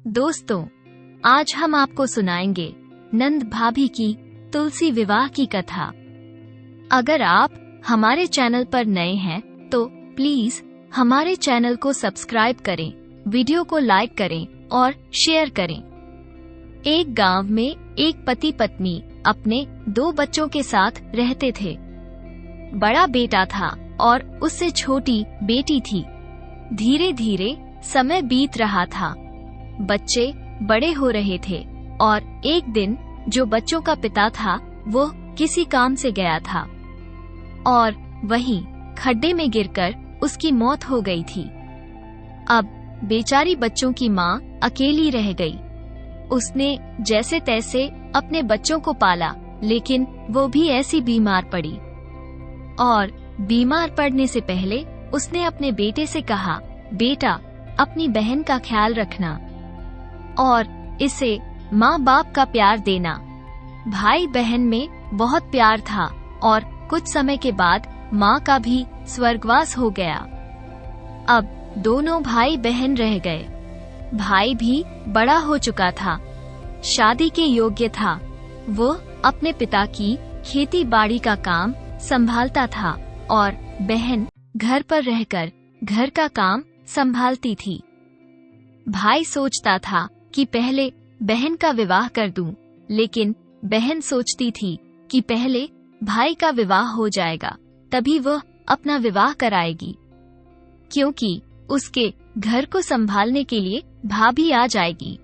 दोस्तों, आज हम आपको सुनाएंगे नंद भाभी की तुलसी विवाह की कथा। अगर आप हमारे चैनल पर नए हैं तो प्लीज हमारे चैनल को सब्सक्राइब करें, वीडियो को लाइक करें और शेयर करें। एक गांव में एक पति पत्नी अपने 2 बच्चों के साथ रहते थे। बड़ा बेटा था और उससे छोटी बेटी थी। धीरे धीरे समय बीत रहा था। बच्चे बड़े हो रहे थे और एक दिन जो बच्चों का पिता था वो किसी काम से गया था और वहीं खड्डे में गिरकर उसकी मौत हो गई थी। अब बेचारी बच्चों की माँ अकेली रह गई। उसने जैसे तैसे अपने बच्चों को पाला, लेकिन वो भी ऐसी बीमार पड़ी और बीमार पड़ने से पहले उसने अपने बेटे से कहा, बेटा, अपनी बहन का ख्याल रखना और इसे माँ बाप का प्यार देना। भाई बहन में बहुत प्यार था और कुछ समय के बाद माँ का भी स्वर्गवास हो गया। अब दोनों भाई बहन रह गए। भाई भी बड़ा हो चुका था, शादी के योग्य था। वो अपने पिता की खेती बाड़ी का काम संभालता था और बहन घर पर रहकर घर का काम संभालती थी। भाई सोचता था कि पहले बहन का विवाह कर दूं, लेकिन बहन सोचती थी कि पहले भाई का विवाह हो जाएगा, तभी वह अपना विवाह कराएगी, क्योंकि उसके घर को संभालने के लिए भाभी आ जाएगी।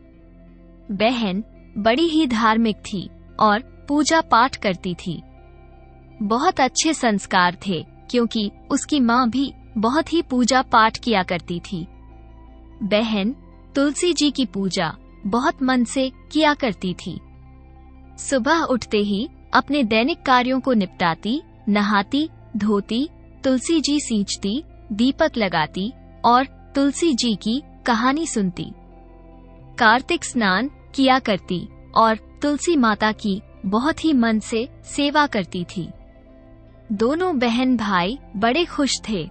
बहन बड़ी ही धार्मिक थी और पूजा पाठ करती थी। बहुत अच्छे संस्कार थे, क्योंकि उसकी माँ भी बहुत ही पूजा पाठ किया करती थी। बहन तुलसी जी की पूजा बहुत मन से किया करती थी। सुबह उठते ही अपने दैनिक कार्यों को निपटाती, नहाती धोती, तुलसी जी सींचती, दीपक लगाती और तुलसी जी की कहानी सुनती। कार्तिक स्नान किया करती और तुलसी माता की बहुत ही मन से सेवा करती थी। दोनों बहन भाई बड़े खुश थे।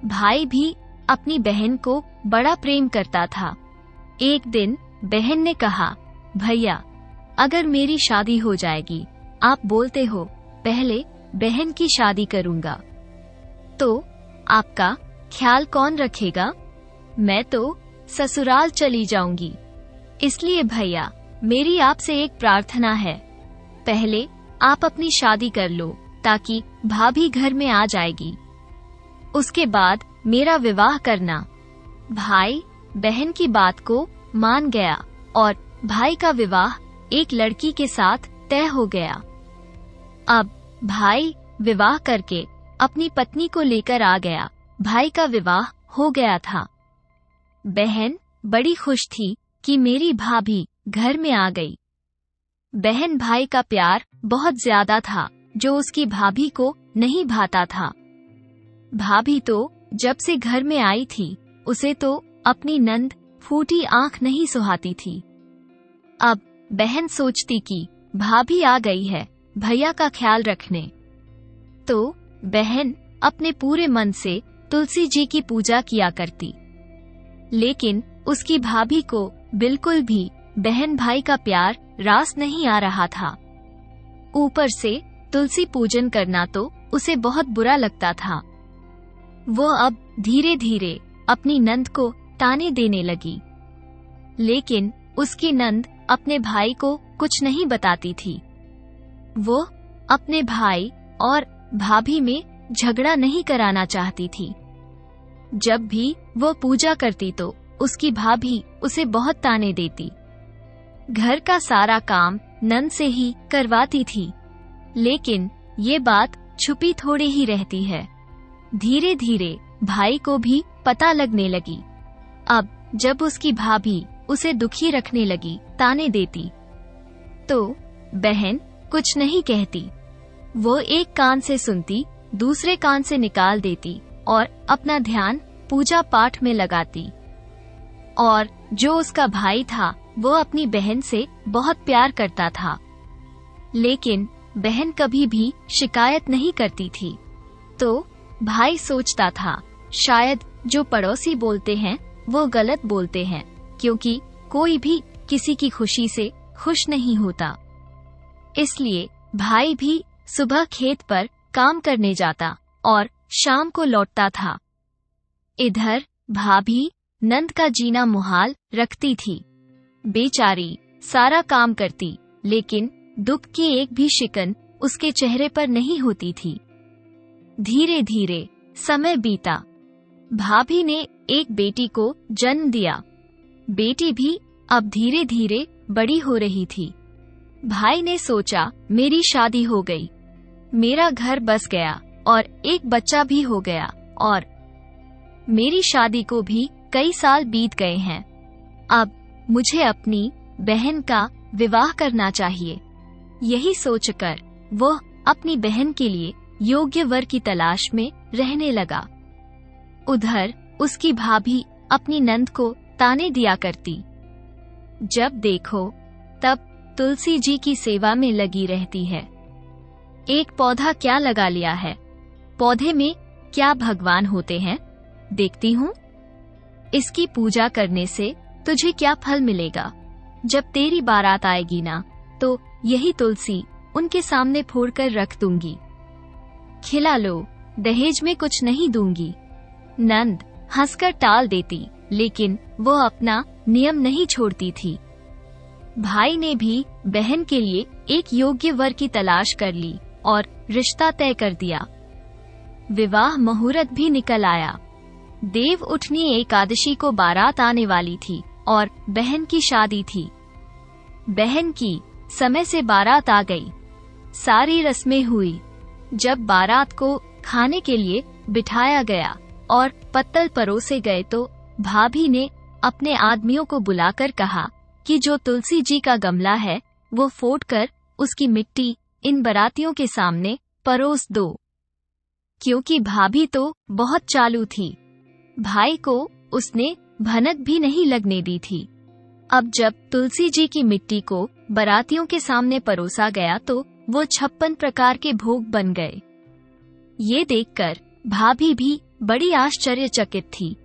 भाई भी अपनी बहन को बड़ा प्रेम करता था। एक दिन बहन ने कहा, भैया, अगर मेरी शादी हो जाएगी, आप बोलते हो पहले बहन की शादी करूंगा, तो आपका ख्याल कौन रखेगा? मैं तो ससुराल चली जाऊंगी। इसलिए भैया, मेरी आपसे एक प्रार्थना है, पहले आप अपनी शादी कर लो, ताकि भाभी घर में आ जाएगी, उसके बाद मेरा विवाह करना। भाई बहन की बात को मान गया और भाई का विवाह एक लड़की के साथ तय हो गया। अब भाई विवाह करके अपनी पत्नी को लेकर आ गया। भाई का विवाह हो गया था। बहन बड़ी खुश थी कि मेरी भाभी घर में आ गई। बहन भाई का प्यार बहुत ज्यादा था, जो उसकी भाभी को नहीं भाता था। भाभी तो जब से घर में आई थी, उसे तो अपनी नंद फूटी आंख नहीं सुहाती थी। अब बहन सोचती कि भाभी आ गई है भैया का ख्याल रखने, तो बहन अपने पूरे मन से तुलसी जी की पूजा किया करती। लेकिन उसकी भाभी को बिल्कुल भी बहन भाई का प्यार रास नहीं आ रहा था। ऊपर से तुलसी पूजन करना तो उसे बहुत बुरा लगता था। वो अब धीरे धीरे अपनी नंद को ताने देने लगी, लेकिन उसकी नंद अपने भाई को कुछ नहीं बताती थी। वो अपने भाई और भाभी में झगड़ा नहीं कराना चाहती थी। जब भी वो पूजा करती तो उसकी भाभी उसे बहुत ताने देती। घर का सारा काम नंद से ही करवाती थी, लेकिन ये बात छुपी थोड़ी ही रहती है। धीरे धीरे भाई को भी पता लगने लगी। अब जब उसकी भाभी उसे दुखी रखने लगी, ताने देती, तो बहन कुछ नहीं कहती। वो एक कान से सुनती, दूसरे कान से निकाल देती और अपना ध्यान पूजा पाठ में लगाती। और जो उसका भाई था, वो अपनी बहन से बहुत प्यार करता था, लेकिन बहन कभी भी शिकायत नहीं करती थी। तो भाई सोचता था, शायद जो पड़ोसी बोलते हैं वो गलत बोलते हैं, क्योंकि कोई भी किसी की खुशी से खुश नहीं होता। इसलिए भाई भी सुबह खेत पर काम करने जाता और शाम को लौटता था। इधर भाभी नंद का जीना मुहाल रखती थी। बेचारी सारा काम करती, लेकिन दुख की एक भी शिकन उसके चेहरे पर नहीं होती थी। धीरे धीरे समय बीता। भाभी ने एक बेटी को जन्म दिया। बेटी भी अब धीरे धीरे बड़ी हो रही थी। भाई ने सोचा, मेरी शादी हो गई, मेरा घर बस गया और एक बच्चा भी हो गया, और मेरी शादी को भी कई साल बीत गए हैं। अब मुझे अपनी बहन का विवाह करना चाहिए। यही सोचकर वो अपनी बहन के लिए योग्य वर की तलाश में रहने लगा। उधर उसकी भाभी अपनी नंद को ताने दिया करती। जब देखो तब तुलसी जी की सेवा में लगी रहती है। एक पौधा क्या लगा लिया है, पौधे में क्या भगवान होते हैं, देखती हूँ। इसकी पूजा करने से तुझे क्या फल मिलेगा। जब तेरी बारात आएगी ना, तो यही तुलसी उनके सामने फोड़कर रख दूंगी। खिला लो, दहेज में कुछ नहीं दूंगी। नंद हंसकर टाल देती, लेकिन वो अपना नियम नहीं छोड़ती थी। भाई ने भी बहन के लिए एक योग्य वर की तलाश कर ली और रिश्ता तय कर दिया। विवाह मुहूर्त भी निकल आया। देव उठनी एकादशी को बारात आने वाली थी और बहन की शादी थी। बहन की समय से बारात आ गई। सारी रस्में हुई। जब बारात को खाने के लिए बिठाया गया और पत्तल परोसे गए, तो भाभी ने अपने आदमियों को बुलाकर कहा कि जो तुलसी जी का गमला है वो फोड़कर उसकी मिट्टी इन बरातियों के सामने परोस दो। क्योंकि भाभी तो बहुत चालू थी, भाई को उसने भनक भी नहीं लगने दी थी। अब जब तुलसी जी की मिट्टी को बरातियों के सामने परोसा गया, तो वो 56 प्रकार के भोग बन गए। ये देखकर भाभी भी बड़ी आश्चर्यचकित थी।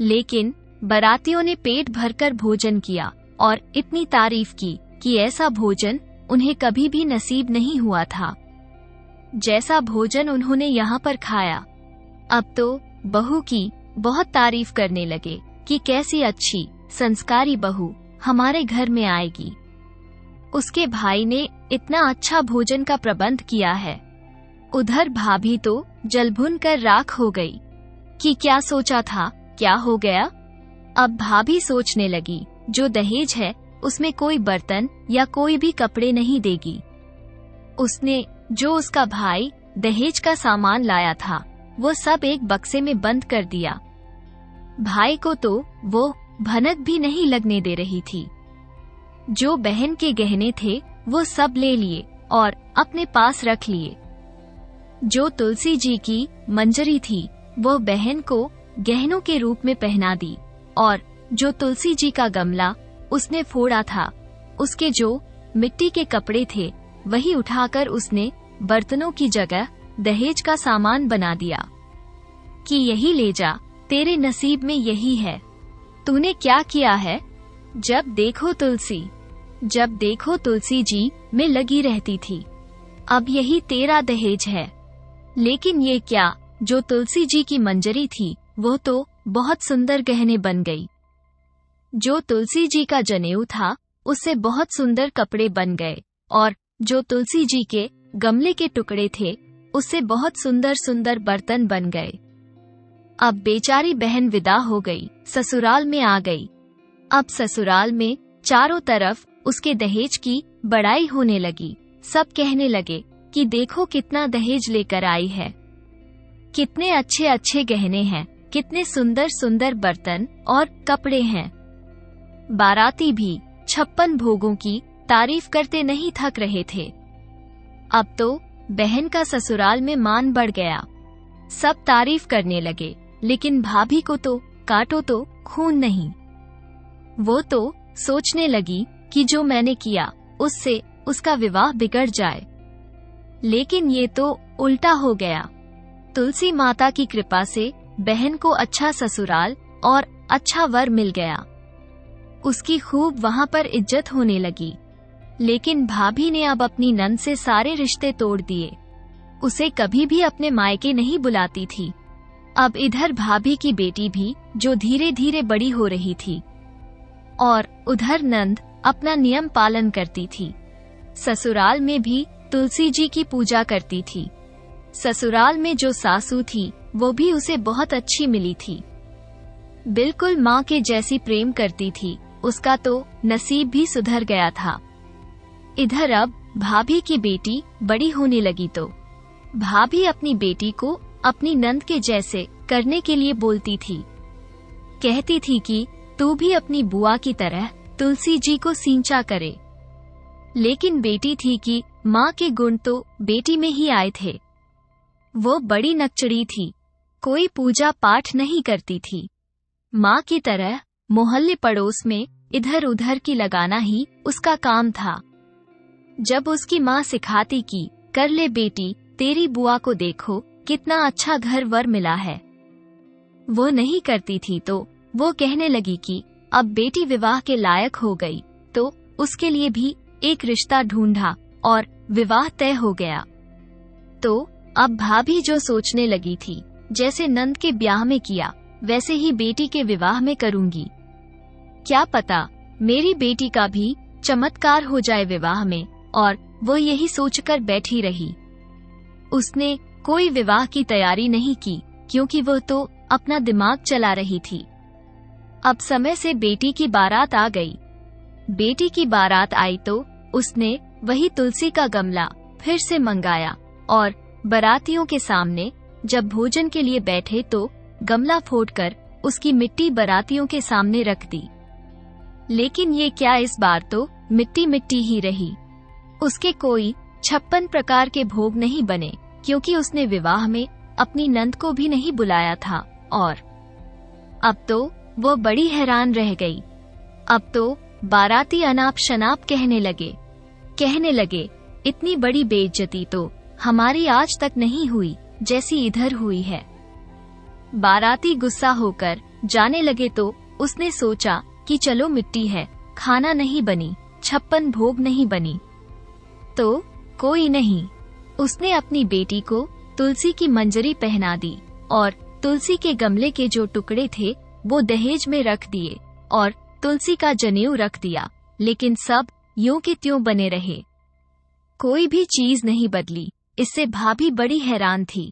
लेकिन बरातियों ने पेट भरकर भोजन किया और इतनी तारीफ की कि ऐसा भोजन उन्हें कभी भी नसीब नहीं हुआ था, जैसा भोजन उन्होंने यहाँ पर खाया। अब तो बहू की बहुत तारीफ करने लगे कि कैसी अच्छी संस्कारी बहू हमारे घर में आएगी। उसके भाई ने इतना अच्छा भोजन का प्रबंध किया है। उधर भाभी तो जलभुन कर राख हो गई कि क्या सोचा था क्या हो गया। अब भाभी सोचने लगी, जो दहेज है उसमें कोई बर्तन या कोई भी कपड़े नहीं देगी। उसने जो उसका भाई दहेज का सामान लाया था वो सब एक बक्से में बंद कर दिया। भाई को तो वो भनक भी नहीं लगने दे रही थी। जो बहन के गहने थे वो सब ले लिए और अपने पास रख लिए। जो तुलसी जी की मंजरी थी वो बहन को गहनों के रूप में पहना दी, और जो तुलसी जी का गमला उसने फोड़ा था, उसके जो मिट्टी के कपड़े थे वही उठाकर उसने बर्तनों की जगह दहेज का सामान बना दिया कि यही ले जा, तेरे नसीब में यही है। तूने क्या किया है? जब देखो तुलसी जी में लगी रहती थी। अब यही तेरा दहेज है। लेकिन ये क्या, जो तुलसी जी की मंजरी थी वो तो बहुत सुंदर गहने बन गई। जो तुलसी जी का जनेऊ था उससे बहुत सुंदर कपड़े बन गए, और जो तुलसी जी के गमले के टुकड़े थे उससे बहुत सुंदर सुंदर बर्तन बन गए। अब बेचारी बहन विदा हो गई, ससुराल में आ गई। अब ससुराल में चारों तरफ उसके दहेज की बड़ाई होने लगी। सब कहने लगे कि देखो कितना दहेज लेकर आई है, कितने अच्छे अच्छे गहने हैं, कितने सुंदर सुंदर बर्तन और कपड़े हैं। बाराती भी 56 भोगों की तारीफ करते नहीं थक रहे थे। अब तो बहन का ससुराल में मान बढ़ गया। सब तारीफ करने लगे, लेकिन भाभी को तो काटो तो खून नहीं। वो तो सोचने लगी कि जो मैंने किया उससे उसका विवाह बिगड़ जाए, लेकिन ये तो उल्टा हो गया। तुलसी माता की कृपा से बहन को अच्छा ससुराल और अच्छा वर मिल गया। उसकी खूब वहाँ पर इज्जत होने लगी। लेकिन भाभी ने अब अपनी नंद से सारे रिश्ते तोड़ दिए। उसे कभी भी अपने मायके नहीं बुलाती थी। अब इधर भाभी की बेटी भी जो धीरे धीरे बड़ी हो रही थी, और उधर नंद अपना नियम पालन करती थी। ससुराल में भी तुलसी जी की पूजा करती थी। ससुराल में जो सासू थी वो भी उसे बहुत अच्छी मिली थी। बिल्कुल माँ के जैसी प्रेम करती थी। उसका तो नसीब भी सुधर गया था। इधर अब भाभी की बेटी बड़ी होने लगी तो भाभी अपनी बेटी को अपनी नंद के जैसे करने के लिए बोलती थी। कहती थी कि तू भी अपनी बुआ की तरह तुलसी जी को सींचा करे। लेकिन बेटी थी कि माँ के गुण तो बेटी में ही आए थे। वो बड़ी नकचड़ी थी, कोई पूजा पाठ नहीं करती थी। माँ की तरह मोहल्ले पड़ोस में इधर उधर की लगाना ही उसका काम था। जब उसकी माँ सिखाती कि कर ले बेटी, तेरी बुआ को देखो कितना अच्छा घर वर मिला है, वो नहीं करती थी तो वो कहने लगी कि अब बेटी विवाह के लायक हो गई तो उसके लिए भी एक रिश्ता ढूंढा और विवाह तय हो गया। तो अब भाभी जो सोचने लगी थी, जैसे नंद के ब्याह में किया वैसे ही बेटी के विवाह में करूंगी। क्या पता मेरी बेटी का भी चमत्कार हो जाए विवाह में। और वो यही सोचकर बैठी रही। उसने कोई विवाह की तैयारी नहीं की क्योंकि वो तो अपना दिमाग चला रही थी। अब समय से बेटी की बारात आ गई। बेटी की बारात आई तो उसने वही तुलसी का गमला फिर से मंगाया और बारातियों के सामने जब भोजन के लिए बैठे तो गमला फोड़कर उसकी मिट्टी बारातियों के सामने रख दी। लेकिन ये क्या, इस बार तो मिट्टी मिट्टी ही रही। उसके कोई 56 प्रकार के भोग नहीं बने क्योंकि उसने विवाह में अपनी नंद को भी नहीं बुलाया था। और अब तो वो बड़ी हैरान रह गई। अब तो बाराती अनाप शनाप कहने लगे इतनी बड़ी बेइज्जती तो हमारी आज तक नहीं हुई जैसी इधर हुई है। बाराती गुस्सा होकर जाने लगे तो उसने सोचा कि चलो मिट्टी है, खाना नहीं बनी, 56 भोग नहीं बनी तो कोई नहीं। उसने अपनी बेटी को तुलसी की मंजरी पहना दी और तुलसी के गमले के जो टुकड़े थे वो दहेज में रख दिए और तुलसी का जनेऊ रख दिया। लेकिन सब यूं के त्यों बने रहे, कोई भी चीज नहीं बदली। इससे भाभी बड़ी हैरान थी।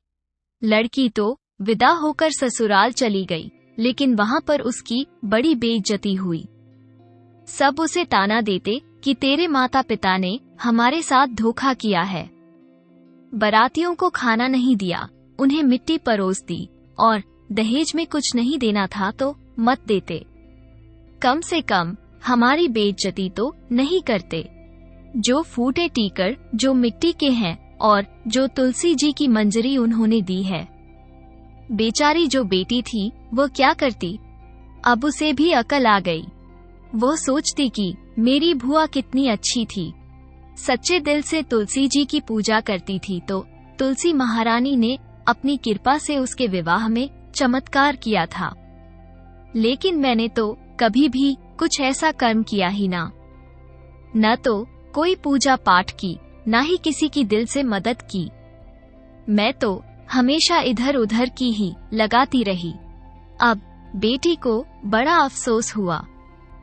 लड़की तो विदा होकर ससुराल चली गई, लेकिन वहाँ पर उसकी बड़ी बेइज्जती हुई। सब उसे ताना देते कि तेरे माता पिता ने हमारे साथ धोखा किया है। बारातियों को खाना नहीं दिया, उन्हें मिट्टी परोस दी और दहेज में कुछ नहीं देना था तो मत देते। कम से कम हमारी बेइज्जती तो नहीं करते। जो फूटे टीकर जो मिट्टी के हैं और जो तुलसी जी की मंजरी उन्होंने दी है। बेचारी जो बेटी थी वो क्या करती। अब उसे भी अकल आ गई। वो सोचती कि मेरी बुआ कितनी अच्छी थी, सच्चे दिल से तुलसी जी की पूजा करती थी तो तुलसी महारानी ने अपनी कृपा से उसके विवाह में चमत्कार किया था। लेकिन मैंने तो कभी भी कुछ ऐसा कर्म किया ही न तो कोई पूजा पाठ की, ना ही किसी की दिल से मदद की। मैं तो हमेशा इधर उधर की ही लगाती रही। अब बेटी को बड़ा अफसोस हुआ।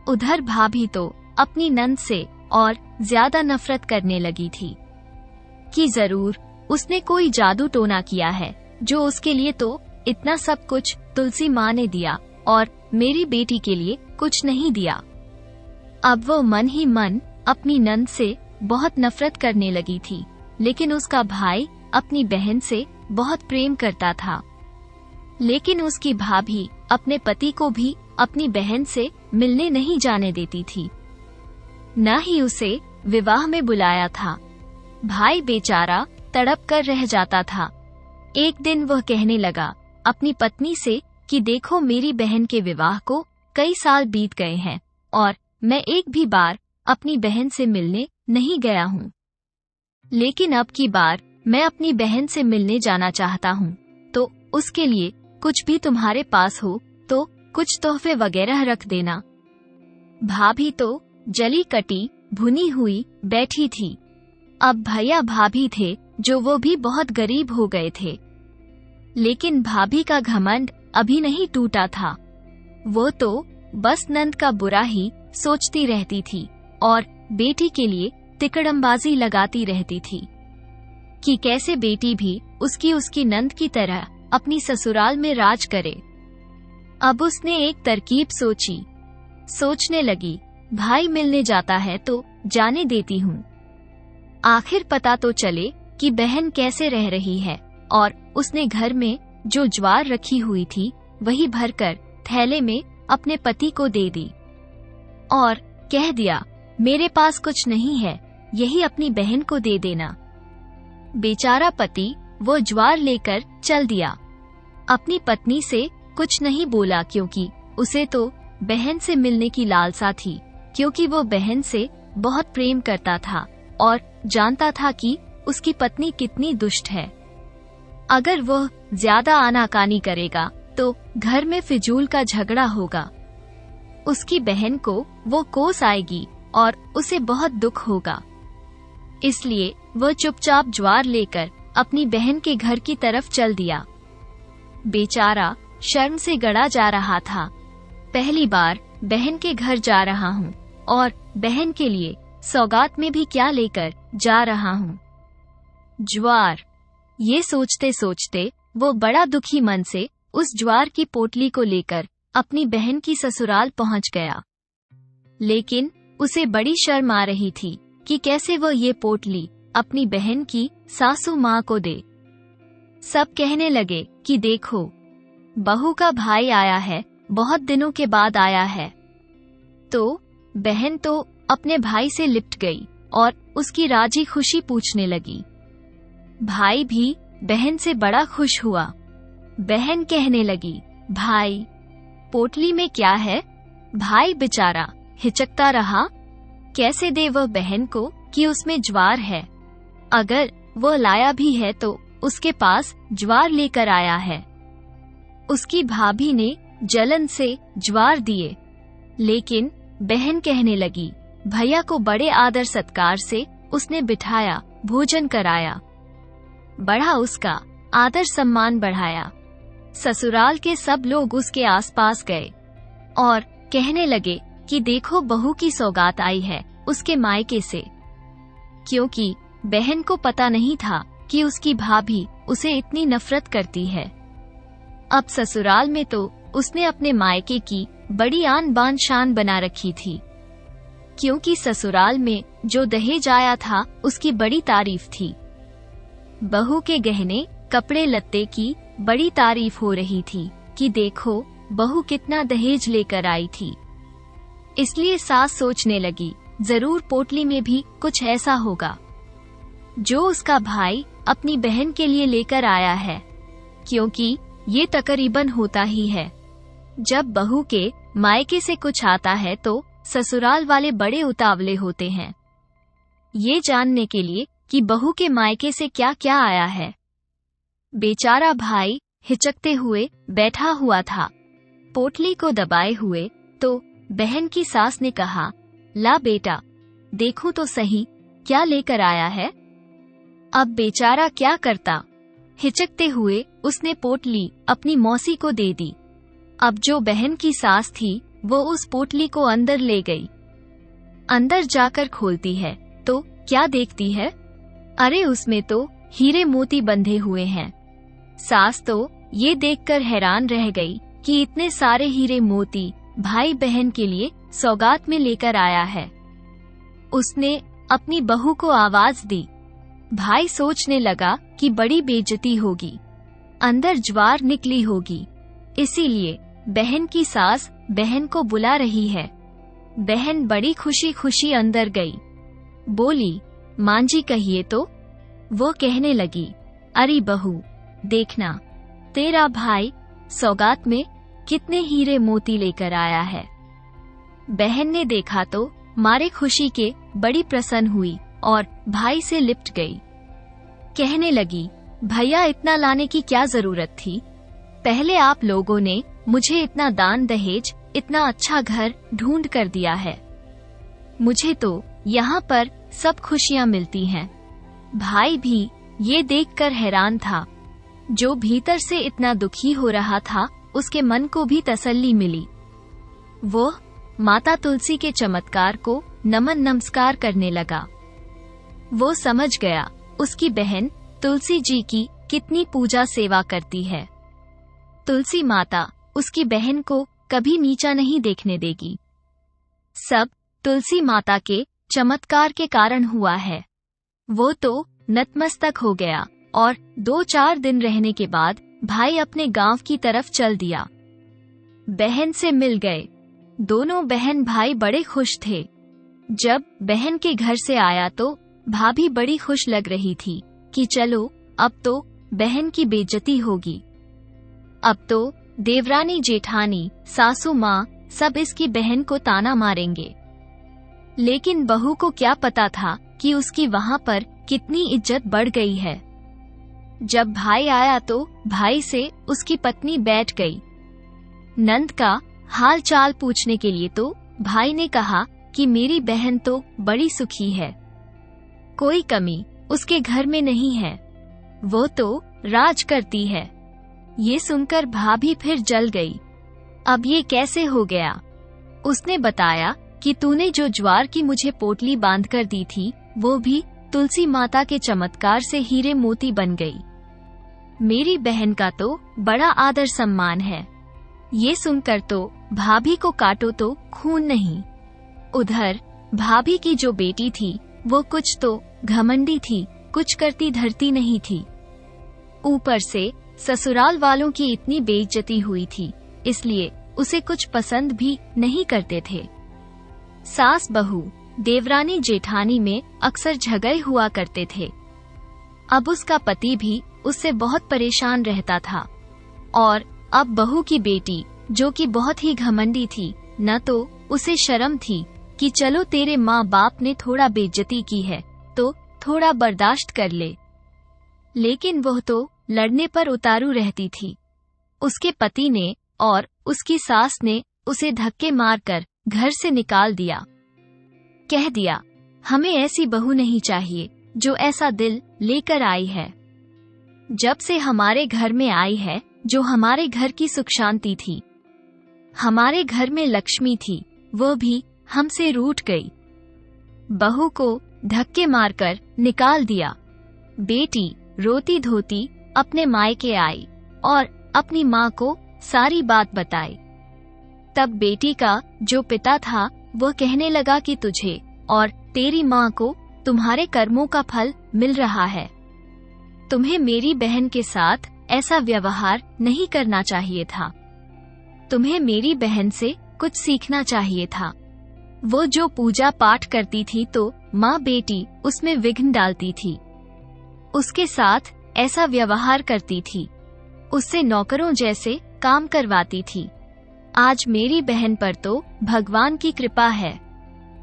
उधर भाभी तो अपनी नंद से और ज्यादा नफरत करने लगी थी कि जरूर उसने कोई जादू टोना किया है जो उसके लिए तो इतना सब कुछ तुलसी माँ ने दिया और मेरी बेटी के लिए कुछ नहीं दिया। अब वो मन ही मन अपनी नंद से बहुत नफरत करने लगी थी, लेकिन उसका भाई अपनी बहन से बहुत प्रेम करता था। लेकिन उसकी भाभी अपने पति को भी अपनी बहन से मिलने नहीं जाने देती थी, न ही उसे विवाह में बुलाया था। भाई बेचारा तड़प कर रह जाता था। एक दिन वह कहने लगा अपनी पत्नी से कि देखो मेरी बहन के विवाह को कई साल बीत गए हैं और मैं एक भी बार अपनी बहन से मिलने नहीं गया हूँ। लेकिन अब की बार मैं अपनी बहन से मिलने जाना चाहता हूँ, तो उसके लिए कुछ भी तुम्हारे पास हो तो कुछ तोहफे वगैरह रख देना। भाभी तो जली कटी भुनी हुई बैठी थी। अब भैया भाभी थे जो वो भी बहुत गरीब हो गए थे, लेकिन भाभी का घमंड अभी नहीं टूटा था। वो तो बस नंद का बुरा ही सोचती रहती थी और बेटी के लिए तिकड़मबाजी लगाती रहती थी कि कैसे बेटी भी उसकी नंद की तरह अपनी ससुराल में राज करे। अब उसने एक तरकीब सोचने लगी, भाई मिलने जाता है तो जाने देती हूँ, आखिर पता तो चले कि बहन कैसे रह रही है। और उसने घर में जो ज्वार रखी हुई थी वही भरकर थैले में अपने पति को दे दी और कह दिया, मेरे पास कुछ नहीं है, यही अपनी बहन को दे देना। बेचारा पति वो ज्वार लेकर चल दिया। अपनी पत्नी से कुछ नहीं बोला क्योंकि उसे तो बहन से मिलने की लालसा थी, क्योंकि वो बहन से बहुत प्रेम करता था और जानता था कि उसकी पत्नी कितनी दुष्ट है। अगर वह ज्यादा आनाकानी करेगा तो घर में फिजूल का झगड़ा होगा। उसकी बहन को वो कोस आएगी और उसे बहुत दुख होगा। इसलिए वह चुपचाप ज्वार लेकर अपनी बहन के घर की तरफ चल दिया। बेचारा शर्म से गड़ा जा रहा था। पहली बार बहन के घर जा रहा हूँ और बहन के लिए सौगात में भी क्या लेकर जा रहा हूँ, ज्वार। ये सोचते सोचते वो बड़ा दुखी मन से उस ज्वार की पोटली को लेकर अपनी बहन की ससुराल पहुंच गया। लेकिन उसे बड़ी शर्म आ रही थी कि कैसे वो ये पोटली अपनी बहन की सासू माँ को दे। सब कहने लगे कि देखो, बहू का भाई आया है, बहुत दिनों के बाद आया है। तो बहन तो अपने भाई से लिपट गई और उसकी राजी खुशी पूछने लगी। भाई भी बहन से बड़ा खुश हुआ। बहन कहने लगी, भाई पोटली में क्या है? भाई बेचारा हिचकता रहा, कैसे दे वह बहन को कि उसमें ज्वार है। अगर वह लाया भी है तो उसके पास ज्वार लेकर आया है। उसकी भाभी ने जलन से ज्वार दिए, लेकिन बहन कहने लगी, भैया को बड़े आदर सत्कार से उसने बिठाया, भोजन कराया, बड़ा उसका आदर सम्मान बढ़ाया। ससुराल के सब लोग उसके आसपास गए और कहने लगे कि देखो, बहू की सौगात आई है उसके मायके से, क्योंकि बहन को पता नहीं था कि उसकी भाभी उसे इतनी नफरत करती है। अब ससुराल में तो उसने अपने मायके की बड़ी आन बान शान बना रखी थी, क्योंकि ससुराल में जो दहेज आया था उसकी बड़ी तारीफ थी। बहू के गहने कपड़े लत्ते की बड़ी तारीफ हो रही थी कि देखो, बहू कितना दहेज लेकर आई थी। इसलिए सास सोचने लगी, जरूर पोटली में भी कुछ ऐसा होगा जो उसका भाई अपनी बहन के लिए लेकर आया है, क्योंकि ये तकरीबन होता ही है। जब बहू के मायके से कुछ आता है तो ससुराल वाले बड़े उतावले होते हैं ये जानने के लिए कि बहू के मायके से क्या क्या आया है। बेचारा भाई हिचकते हुए बैठा हुआ था, पोटली को दबाए हुए। तो बहन की सास ने कहा, ला बेटा, देखो तो सही क्या लेकर आया है। अब बेचारा क्या करता, हिचकते हुए उसने पोटली अपनी मौसी को दे दी। अब जो बहन की सास थी वो उस पोटली को अंदर ले गई। अंदर जाकर खोलती है तो क्या देखती है, अरे उसमें तो हीरे मोती बंधे हुए हैं। सास तो ये देखकर हैरान रह गई कि इतने सारे हीरे मोती भाई बहन के लिए सौगात में लेकर आया है। उसने अपनी बहू को आवाज दी। भाई सोचने लगा कि बड़ी बेइज्जती होगी, अंदर ज्वार निकली होगी, इसीलिए बहन की सास बहन को बुला रही है। बहन बड़ी खुशी खुशी अंदर गई, बोली, मां जी कहिए तो। वो कहने लगी, अरे बहू देखना, तेरा भाई सौगात में कितने हीरे मोती लेकर आया है। बहन ने देखा तो मारे खुशी के बड़ी प्रसन्न हुई और भाई से लिपट गई। कहने लगी, भैया इतना लाने की क्या जरूरत थी, पहले आप लोगों ने मुझे इतना दान दहेज इतना अच्छा घर ढूंढ कर दिया है। मुझे तो यहाँ पर सब खुशियाँ मिलती हैं। भाई भी ये देखकर हैरान था। जो भीतर से इतना दुखी हो रहा था, उसके मन को भी तसल्ली मिली। वो माता तुलसी के चमत्कार को नमन नमस्कार करने लगा। वो समझ गया उसकी बहन तुलसी जी की कितनी पूजा सेवा करती है। तुलसी माता उसकी बहन को कभी नीचा नहीं देखने देगी। सब तुलसी माता के चमत्कार के कारण हुआ है। वो तो नतमस्तक हो गया और 2-4 दिन रहने के बाद भाई अपने गांव की तरफ चल दिया। बहन से मिल गए। दोनों बहन भाई बड़े खुश थे। जब बहन के घर से आया तो भाभी बड़ी खुश लग रही थी कि चलो अब तो बहन की बेइज्जती होगी। अब तो देवरानी जेठानी सासू माँ सब इसकी बहन को ताना मारेंगे। लेकिन बहू को क्या पता था कि उसकी वहाँ पर कितनी इज्जत बढ़ गई है। जब भाई आया तो भाई से उसकी पत्नी बैठ गई। नंद का हाल चाल पूछने के लिए तो भाई ने कहा कि मेरी बहन तो बड़ी सुखी है, कोई कमी उसके घर में नहीं है, वो तो राज करती है। ये सुनकर भाभी फिर जल गई। अब ये कैसे हो गया? उसने बताया कि तूने जो ज्वार की मुझे पोटली बांध कर दी थी, वो भी तुलसी माता के चमत्कार से हीरे मोती बन गई। मेरी बहन का तो बड़ा आदर सम्मान है। ये सुनकर तो भाभी को काटो तो खून नहीं। उधर भाभी की जो बेटी थी वो कुछ तो घमंडी थी, कुछ करती धरती नहीं थी। ऊपर से ससुराल वालों की इतनी बेइज्जती हुई थी, इसलिए उसे कुछ पसंद भी नहीं करते थे। सास बहू देवरानी जेठानी में अक्सर झगड़े हुआ करते थे। अब उसका पति भी उससे बहुत परेशान रहता था और अब बहू की बेटी जो कि बहुत ही घमंडी थी, न तो उसे शर्म थी कि चलो तेरे माँ बाप ने थोड़ा बेइज्जती की है तो थोड़ा बर्दाश्त कर ले, लेकिन वह तो लड़ने पर उतारू रहती थी। उसके पति ने और उसकी सास ने उसे धक्के मारकर घर से निकाल दिया। कह दिया, हमें ऐसी बहू नहीं चाहिए जो ऐसा दिल लेकर आई है। जब से हमारे घर में आई है, जो हमारे घर की सुख शांति थी, हमारे घर में लक्ष्मी थी, वो भी हमसे रूठ गई। बहू को धक्के मारकर निकाल दिया। बेटी रोती धोती अपने मायके आई और अपनी माँ को सारी बात बताई। तब बेटी का जो पिता था वो कहने लगा कि तुझे और तेरी माँ को तुम्हारे कर्मों का फल मिल रहा है। तुम्हें मेरी बहन के साथ ऐसा व्यवहार नहीं करना चाहिए था। तुम्हें मेरी बहन से कुछ सीखना चाहिए था। वो जो पूजा पाठ करती थी तो माँ बेटी उसमें विघ्न डालती थी, उसके साथ ऐसा व्यवहार करती थी, उससे नौकरों जैसे काम करवाती थी। आज मेरी बहन पर तो भगवान की कृपा है,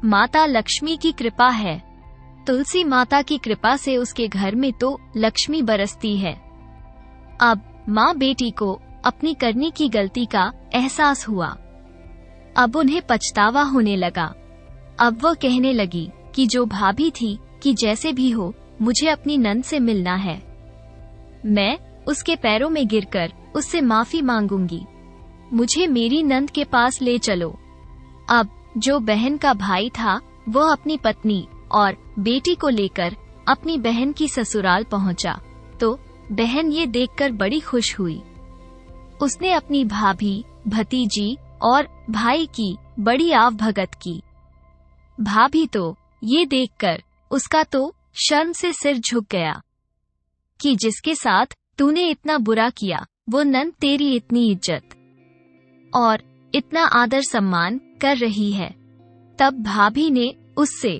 माता लक्ष्मी की कृपा है। तुलसी माता की कृपा से उसके घर में तो लक्ष्मी बरसती है। अब माँ बेटी को अपनी करनी की गलती का एहसास हुआ। अब उन्हें पछतावा होने लगा। अब वो कहने लगी कि जो भाभी थी कि जैसे भी हो मुझे अपनी नंद से मिलना है। मैं उसके पैरों में गिरकर उससे माफी मांगूंगी। मुझे मेरी नंद के पास ले चलो। अब जो बहन का भाई था वो अपनी पत्नी और बेटी को लेकर अपनी बहन की ससुराल पहुंचा तो बहन ये देखकर बड़ी खुश हुई। उसने अपनी भाभी, भतीजी और भाई की बड़ी आव भगत की। भाभी तो ये देखकर उसका तो शर्म से सिर झुक गया कि जिसके साथ तूने इतना बुरा किया वो नंद तेरी इतनी इज्जत और इतना आदर सम्मान कर रही है। तब भाभी ने उससे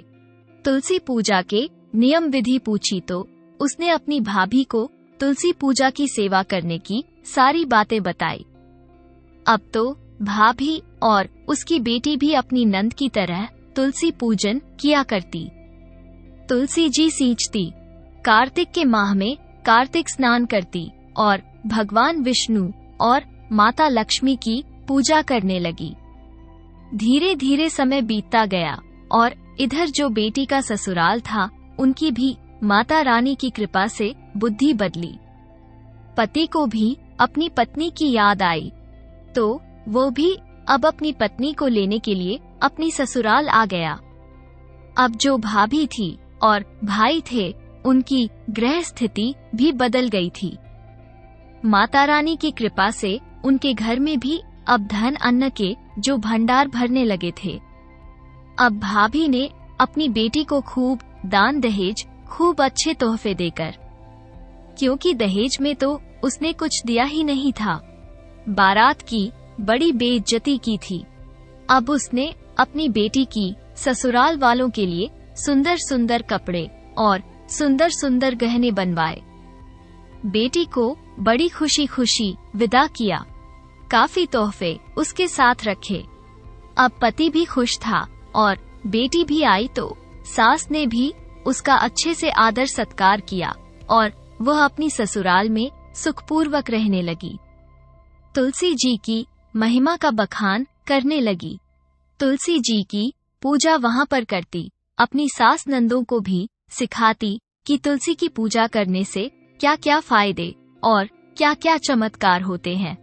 तुलसी पूजा के नियम विधि पूछी तो उसने अपनी भाभी को तुलसी पूजा की सेवा करने की सारी बातें बताई। अब तो भाभी और उसकी बेटी भी अपनी नंद की तरह तुलसी पूजन किया करती। तुलसी जी सींचती, कार्तिक के माह में कार्तिक स्नान करती और भगवान विष्णु और माता लक्ष्मी की पूजा करने लगी। धीरे धीरे समय बीतता गया और इधर जो बेटी का ससुराल था उनकी भी माता रानी की कृपा से बुद्धि बदली। पति को भी अपनी पत्नी की याद आई तो वो भी अब अपनी पत्नी को लेने के लिए अपनी ससुराल आ गया। अब जो भाभी थी और भाई थे उनकी गृह स्थिति भी बदल गई थी। माता रानी की कृपा से उनके घर में भी अब धन अन्न के जो भंडार भरने लगे थे। अब भाभी ने अपनी बेटी को खूब दान दहेज, खूब अच्छे तोहफे देकर, क्योंकि दहेज में तो उसने कुछ दिया ही नहीं था, बारात की बड़ी बेइज्जती की थी। अब उसने अपनी बेटी की ससुराल वालों के लिए सुंदर सुंदर कपड़े और सुंदर सुंदर गहने बनवाए। बेटी को बड़ी खुशी खुशी विदा किया, काफी तोहफे उसके साथ रखे। अब पति भी खुश था और बेटी भी आई तो सास ने भी उसका अच्छे से आदर सत्कार किया और वह अपनी ससुराल में सुखपूर्वक रहने लगी। तुलसी जी की महिमा का बखान करने लगी। तुलसी जी की पूजा वहां पर करती, अपनी सास नंदों को भी सिखाती कि तुलसी की पूजा करने से क्या क्या फायदे और क्या क्या चमत्कार होते हैं,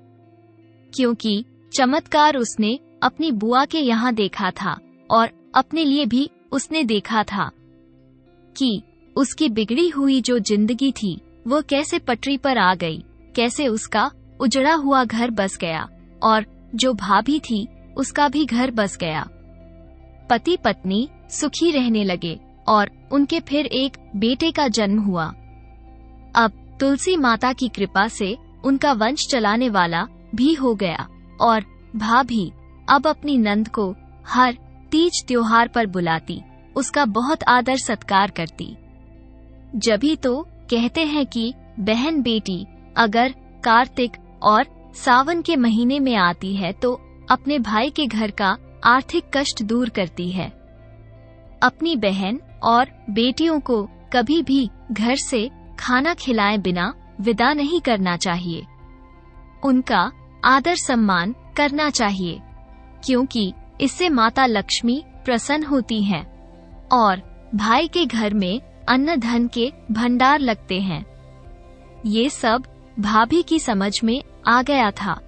क्योंकि चमत्कार उसने अपनी बुआ के यहाँ देखा था और अपने लिए भी उसने देखा था कि उसकी बिगड़ी हुई जो जिंदगी थी वो कैसे पटरी पर आ गई, कैसे उसका उजड़ा हुआ घर बस गया और जो भाभी थी उसका भी घर बस गया। पति पत्नी सुखी रहने लगे और उनके फिर एक बेटे का जन्म हुआ। अब तुलसी माता की कृपा से उनका वंश चलाने वाला भी हो गया और भाभी अब अपनी नंद को हर तीज त्योहार पर बुलाती, उसका बहुत आदर सत्कार करती। जभी तो कहते हैं कि बहन बेटी अगर कार्तिक और सावन के महीने में आती है तो अपने भाई के घर का आर्थिक कष्ट दूर करती है। अपनी बहन और बेटियों को कभी भी घर से खाना खिलाए बिना विदा नहीं करना चाहिए, उनका आदर सम्मान करना चाहिए, क्योंकि इससे माता लक्ष्मी प्रसन्न होती हैं और भाई के घर में अन्न धन के भंडार लगते हैं। ये सब भाभी की समझ में आ गया था।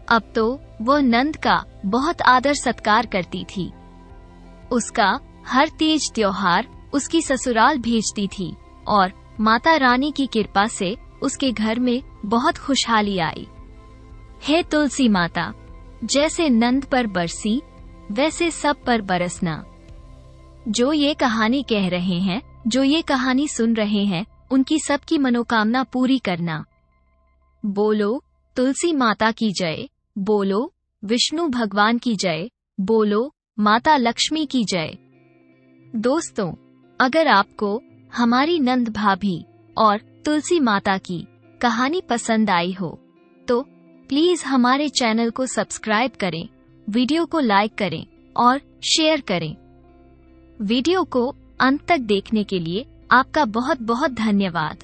अब तो वो नंद का बहुत आदर सत्कार करती थी, उसका हर तीज त्योहार उसकी ससुराल भेजती थी और माता रानी की कृपा से उसके घर में बहुत खुशहाली आई। हे तुलसी माता, जैसे नंद पर बरसी वैसे सब पर बरसना। जो ये कहानी कह रहे हैं, जो ये कहानी सुन रहे हैं, उनकी सबकी मनोकामना पूरी करना। बोलो तुलसी माता की जय, बोलो विष्णु भगवान की जय, बोलो माता लक्ष्मी की जय। दोस्तों, अगर आपको हमारी नंद भाभी और तुलसी माता की कहानी पसंद आई हो तो प्लीज हमारे चैनल को सब्सक्राइब करें, वीडियो को लाइक करें और शेयर करें। वीडियो को अंत तक देखने के लिए आपका बहुत बहुत धन्यवाद।